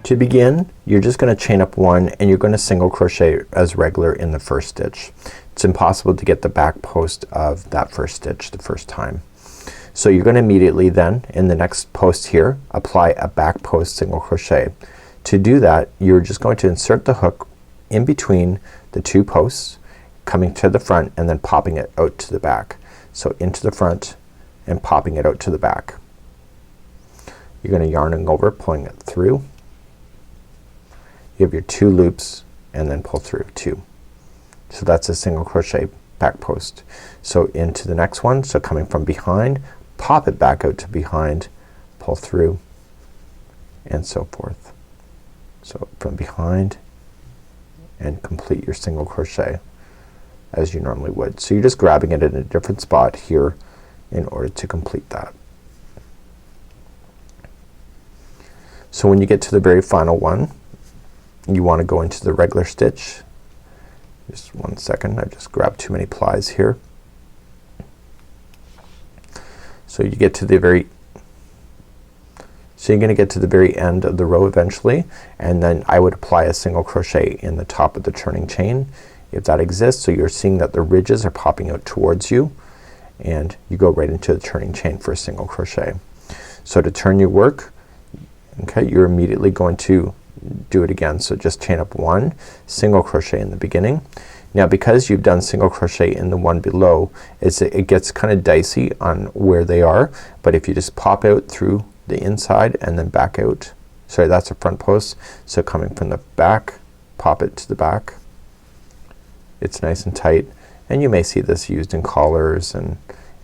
To begin, you're just gonna chain up one and you're gonna single crochet as regular in the first stitch. It's impossible to get the back post of that first stitch the first time. So you're gonna immediately then in the next post here apply a back post single crochet. To do that, you're just going to insert the hook in between the two posts, coming to the front and then popping it out to the back. So into the front and popping it out to the back. You're gonna yarning over, pulling it through. You have your two loops and then pull through two. So that's a single crochet back post. So into the next one, so coming from behind, pop it back out to behind, pull through, and so forth. So from behind and complete your single crochet as you normally would. So you're just grabbing it in a different spot here in order to complete that. So when you get to the very final one, you want to go into the regular stitch. Just one second, I just grabbed too many plies here. So you get to the very, so you're gonna get to the very end of the row eventually, and then I would apply a single crochet in the top of the turning chain if that exists. So you're seeing that the ridges are popping out towards you, and you go right into the turning chain for a single crochet. So to turn your work, okay, you're immediately going to do it again. So just chain up one, single crochet in the beginning. Now because you've done single crochet in the one below, it gets kind of dicey on where they are, but if you just pop out through the inside and then back out, sorry, that's a front post, so coming from the back, pop it to the back. It's nice and tight, and you may see this used in collars and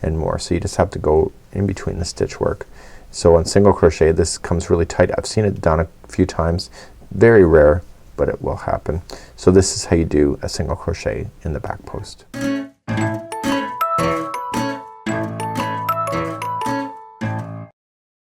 more. So you just have to go in between the stitch work. So on single crochet this comes really tight. I've seen it done a few times. Very rare, but it will happen. So this is how you do a single crochet in the back post.